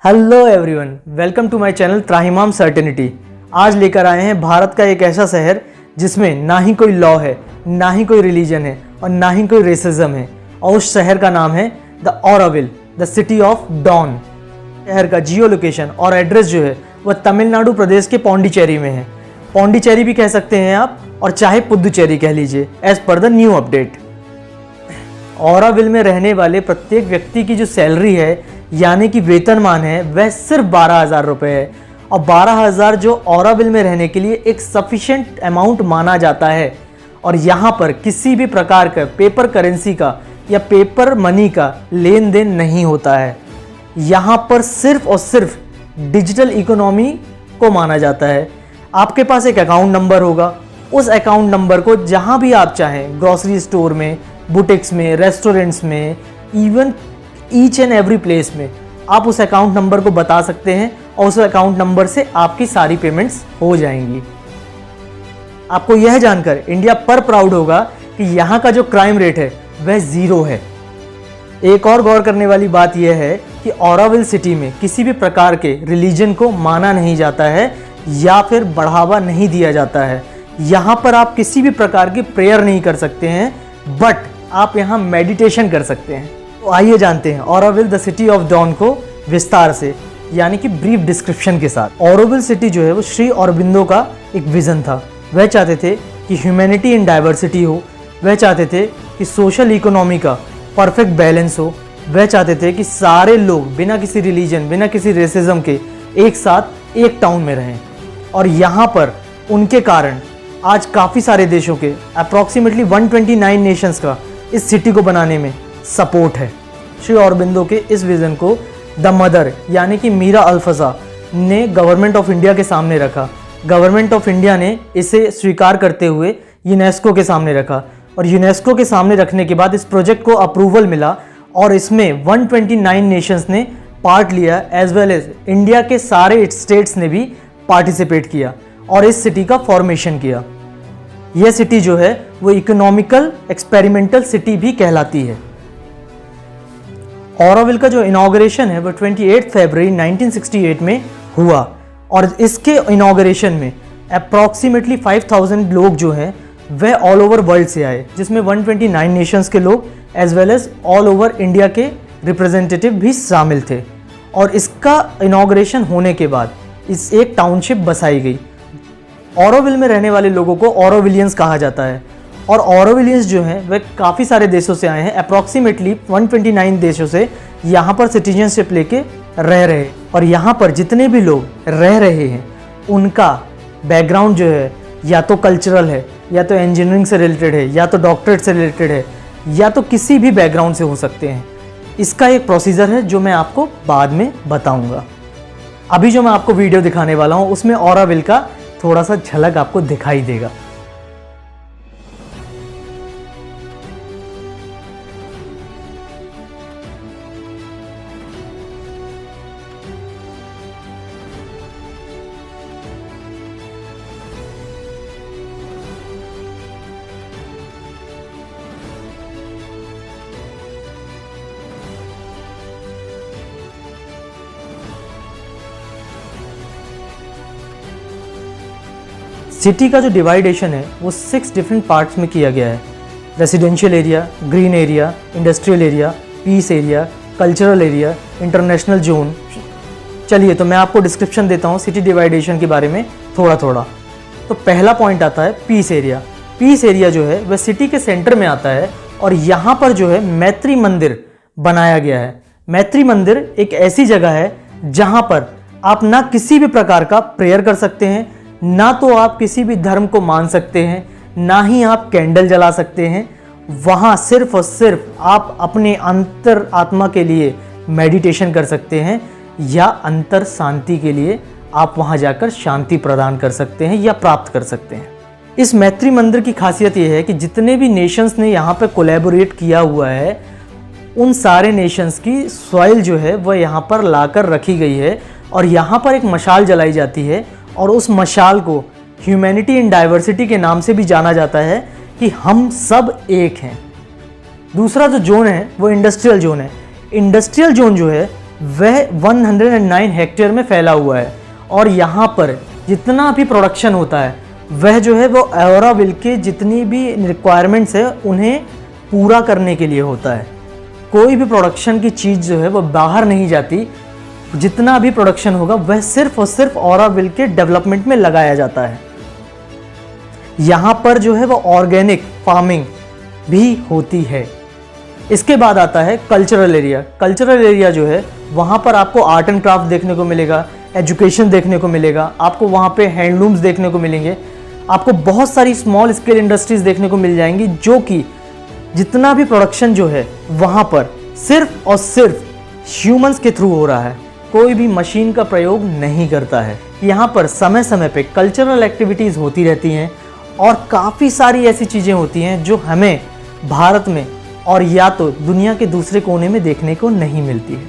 Hello everyone, welcome to my channel Trahimam certainty. आज लेकर आए हैं भारत का एक ऐसा शहर जिसमें ना ही कोई लॉ है, ना ही कोई रिलीजन है और ना ही कोई रेसिज्म है। और उस शहर का नाम है the Auroville, the city of dawn. शहर का जियो लोकेशन और एड्रेस जो है वह तमिलनाडु प्रदेश के पौंडीचेरी में है। पौंडीचेरी भी कह सकते हैं आप, और चाहे पुदुचेरी कह लीजिए, as per the new update. Auroville में रहने वाले प्रत्येक व्यक्ति की जो सैलरी है यानी कि वेतनमान है वह सिर्फ 12,000 रुपये है। और 12,000 जो ऑरोविल में रहने के लिए एक सफिशिएंट अमाउंट माना जाता है। और यहाँ पर किसी भी प्रकार का पेपर करेंसी का या पेपर मनी का लेन देन नहीं होता है। यहाँ पर सिर्फ और सिर्फ डिजिटल इकोनॉमी को माना जाता है। आपके पास एक अकाउंट नंबर होगा, उस अकाउंट नंबर को जहाँ भी आप चाहें, ग्रॉसरी स्टोर में, बुटीक्स में, रेस्टोरेंट्स में, even each and every place में आप उस अकाउंट नंबर को बता सकते हैं और उस अकाउंट नंबर से आपकी सारी पेमेंट्स हो जाएंगी। आपको यह जानकर इंडिया पर प्राउड होगा कि यहाँ का जो क्राइम रेट है वह 0 है। एक और गौर करने वाली बात यह है कि ऑरोविल सिटी में किसी भी प्रकार के रिलीजन को माना नहीं जाता है या फिर बढ़ावा नहीं दिया जाता है। यहाँ पर आप किसी भी प्रकार की प्रेयर नहीं कर सकते हैं, बट आप यहाँ मेडिटेशन कर सकते हैं। तो आइए जानते हैं Auroville the city of dawn को विस्तार से, यानी कि ब्रीफ डिस्क्रिप्शन के साथ। ऑरोविल सिटी जो है वो श्री अरबिंदो का एक विजन था। वह चाहते थे कि ह्यूमैनिटी इन डाइवर्सिटी हो, वह चाहते थे कि सोशल इकोनॉमी का परफेक्ट बैलेंस हो, वह चाहते थे कि सारे लोग बिना किसी रिलीजन, बिना किसी रेसिज्म के एक साथ एक टाउन में रहें। और यहाँ पर उनके कारण आज काफ़ी सारे देशों के अप्रॉक्सीमेटली 129 नेशंस का इस सिटी को बनाने में सपोर्ट है। श्री अरबिंदो के इस विज़न को द मदर यानी कि मीरा अल्फज़ा ने गवर्नमेंट ऑफ इंडिया के सामने रखा। गवर्नमेंट ऑफ इंडिया ने इसे स्वीकार करते हुए यूनेस्को के सामने रखा और यूनेस्को के सामने रखने के बाद इस प्रोजेक्ट को अप्रूवल मिला और इसमें 129 नेशंस ने पार्ट लिया, एज वेल एज इंडिया के सारे स्टेट्स ने भी पार्टिसिपेट किया और इस सिटी का फॉर्मेशन किया। यह सिटी जो है वो इकोनॉमिकल एक्सपेरिमेंटल सिटी भी कहलाती है। ऑरोविल का जो इनॉग्रेशन है वो 28 फरवरी 1968 में हुआ और इसके इनॉग्रेशन में अप्रॉक्सीमेटली 5,000 लोग जो हैं वह ऑल ओवर वर्ल्ड से आए, जिसमें 129 नेशंस के लोग as well as all over India के रिप्रेजेंटेटिव भी शामिल थे। और इसका इनॉग्रेशन होने के बाद इस एक टाउनशिप बसाई गई। ऑरोविल में रहने वाले लोगों को ऑरोविलियंस कहा जाता है और ऑरोविलियंस जो हैं वह काफ़ी सारे देशों से आए हैं। अप्रॉक्सीमेटली 129 देशों से यहाँ पर सिटीजनशिप लेके रह रहे हैं। और यहाँ पर जितने भी लोग रह रहे हैं उनका बैकग्राउंड जो है या तो कल्चरल है, या तो इंजीनियरिंग से रिलेटेड है, या तो डॉक्टरेट से रिलेटेड है, या तो किसी भी बैकग्राउंड से हो सकते हैं। इसका एक प्रोसीजर है जो मैं आपको बाद में बताऊँगा। अभी जो मैं आपको वीडियो दिखाने वाला हूँ उसमें ऑरोविल का थोड़ा सा झलक आपको दिखाई देगा। सिटी का जो डिवाइडेशन है वो 6 डिफरेंट पार्ट्स में किया गया है। Residential area, green area, industrial area, peace area, cultural area, international zone. चलिए तो मैं आपको डिस्क्रिप्शन देता हूँ सिटी डिवाइडेशन के बारे में थोड़ा थोड़ा। तो पहला पॉइंट आता है पीस एरिया। पीस एरिया जो है वह सिटी के सेंटर में आता है और यहाँ पर जो है मैत्री मंदिर बनाया गया है। मैत्री मंदिर एक ऐसी जगह है जहाँ पर आप ना किसी भी प्रकार का प्रेयर कर सकते हैं, ना तो आप किसी भी धर्म को मान सकते हैं, ना ही आप कैंडल जला सकते हैं। वहाँ सिर्फ और सिर्फ आप अपने अंतर आत्मा के लिए मेडिटेशन कर सकते हैं या अंतर शांति के लिए आप वहाँ जाकर शांति प्रदान कर सकते हैं या प्राप्त कर सकते हैं। इस मैत्री मंदिर की खासियत यह है कि जितने भी नेशंस ने यहाँ पर कोलैबोरेट किया हुआ है उन सारे नेशंस की सॉइल जो है वह यहाँ पर लाकर रखी गई है और यहाँ पर एक मशाल जलाई जाती है और उस मशाल को ह्यूमैनिटी इन डाइवर्सिटी के नाम से भी जाना जाता है कि हम सब एक हैं। दूसरा जो जोन है वो इंडस्ट्रियल जोन है। इंडस्ट्रियल जोन जो है वह 109 हेक्टेयर में फैला हुआ है और यहाँ पर जितना भी प्रोडक्शन होता है वह जो है वो ऑरोविल के जितनी भी रिक्वायरमेंट्स है उन्हें पूरा करने के लिए होता है। कोई भी प्रोडक्शन की चीज़ जो है वो बाहर नहीं जाती, जितना भी प्रोडक्शन होगा वह सिर्फ और सिर्फ ऑरोविल के डेवलपमेंट में लगाया जाता है। यहाँ पर जो है वो ऑर्गेनिक फार्मिंग भी होती है। इसके बाद आता है कल्चरल एरिया। कल्चरल एरिया जो है वहाँ पर आपको आर्ट एंड क्राफ्ट देखने को मिलेगा, एजुकेशन देखने को मिलेगा, आपको वहाँ पे हैंडलूम्स देखने को मिलेंगे, आपको बहुत सारी स्मॉल स्केल इंडस्ट्रीज देखने को मिल जाएंगी, जो कि जितना भी प्रोडक्शन जो है वहाँ पर सिर्फ और सिर्फ ह्यूमंस के थ्रू हो रहा है, कोई भी मशीन का प्रयोग नहीं करता है। यहाँ पर समय समय पे कल्चरल एक्टिविटीज़ होती रहती हैं और काफ़ी सारी ऐसी चीज़ें होती हैं जो हमें भारत में और या तो दुनिया के दूसरे कोने में देखने को नहीं मिलती है।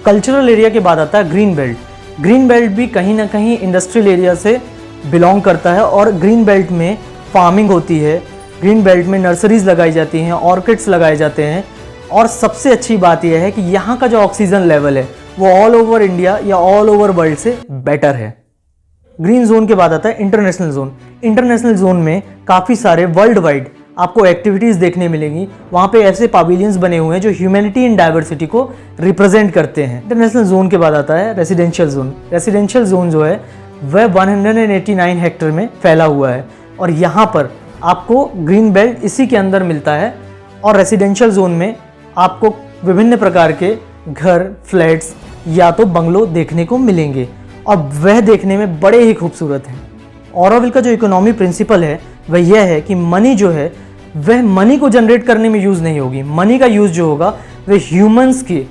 कल्चरल एरिया के बाद आता है ग्रीन बेल्ट। ग्रीन बेल्ट भी कहीं ना कहीं इंडस्ट्रियल एरिया से बिलोंग करता है और ग्रीन बेल्ट में फार्मिंग होती है, ग्रीन बेल्ट में नर्सरीज लगाई जाती हैं, ऑर्किड्स लगाए जाते हैं और सबसे अच्छी बात यह है कि यहाँ का जो ऑक्सीजन लेवल है वो ऑल ओवर इंडिया या ऑल ओवर वर्ल्ड से बेटर है। ग्रीन जोन के बाद आता है इंटरनेशनल जोन। इंटरनेशनल जोन में काफ़ी सारे वर्ल्ड वाइड आपको एक्टिविटीज़ देखने मिलेंगी। वहाँ पे ऐसे पवेलियंस बने हुए हैं जो ह्यूमैनिटी इन डाइवर्सिटी को रिप्रेजेंट करते हैं। इंटरनेशनल जोन के बाद आता है रेसिडेंशियल जोन। रेसिडेंशियल जोन जो है वह 189 हेक्टेयर में फैला हुआ है और यहाँ पर आपको ग्रीन बेल्ट इसी के अंदर मिलता है और रेसिडेंशियल जोन में आपको विभिन्न प्रकार के घर, फ्लैट्स या तो बंगलो देखने को मिलेंगे और वह देखने में बड़े ही खूबसूरत हैं। ऑरोविल का जो इकोनॉमी प्रिंसिपल है वह यह है कि मनी जो है वह मनी को जनरेट करने में यूज़ नहीं होगी। मनी का यूज़ जो होगा वह ह्यूमंस की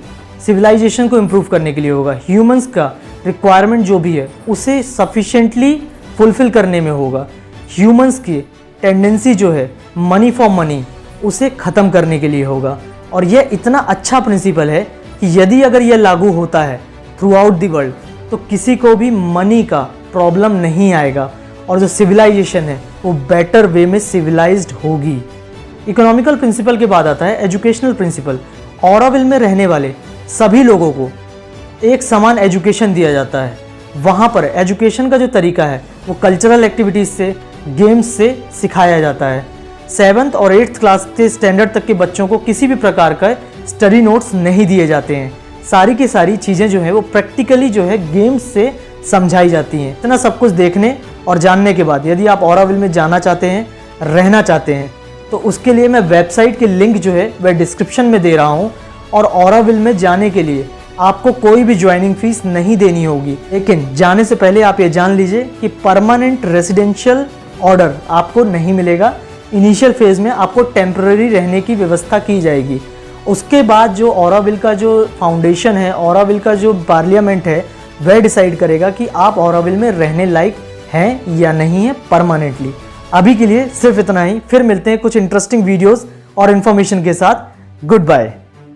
सिविलाइजेशन को इम्प्रूव करने के लिए होगा। ह्यूमंस का रिक्वायरमेंट जो भी है उसे सफिशेंटली फुलफिल करने में होगा। ह्यूमंस की टेंडेंसी जो है मनी फॉर मनी उसे ख़त्म करने के लिए होगा और यह इतना अच्छा प्रिंसिपल है कि यदि अगर यह लागू होता है थ्रू आउट द वर्ल्ड तो किसी को भी मनी का प्रॉब्लम नहीं आएगा और जो सिविलाइजेशन है वो बेटर वे में सिविलाइज्ड होगी। इकोनॉमिकल प्रिंसिपल के बाद आता है एजुकेशनल प्रिंसिपल। ऑरोविल में रहने वाले सभी लोगों को एक समान एजुकेशन दिया जाता है। वहाँ पर एजुकेशन का जो तरीका है वो कल्चरल एक्टिविटीज़ से, गेम्स से सिखाया जाता है। 7th और 8th क्लास के स्टैंडर्ड तक के बच्चों को किसी भी प्रकार का स्टडी नोट्स नहीं दिए जाते हैं। सारी की सारी चीज़ें जो है वो प्रैक्टिकली जो है गेम्स से समझाई जाती हैं। इतना सब कुछ देखने और जानने के बाद यदि आप ऑरोविल में जाना चाहते हैं, रहना चाहते हैं, तो उसके लिए मैं वेबसाइट की लिंक जो है वह डिस्क्रिप्शन में दे रहा हूँ और ऑरोविल में जाने के लिए आपको कोई भी ज्वाइनिंग फीस नहीं देनी होगी। लेकिन जाने से पहले आप ये जान लीजिए कि परमानेंट रेजिडेंशियल ऑर्डर आपको नहीं मिलेगा। इनिशियल फेज़ में आपको टेम्पररी रहने की व्यवस्था की जाएगी। उसके बाद जो ऑरोविल का जो फाउंडेशन है, ऑरोविल का जो पार्लियामेंट है, वह डिसाइड करेगा कि आप ऑरोविल में रहने लायक हैं या नहीं है परमानेंटली। अभी के लिए सिर्फ इतना ही। फिर मिलते हैं कुछ इंटरेस्टिंग वीडियोस और इन्फॉर्मेशन के साथ। Good bye.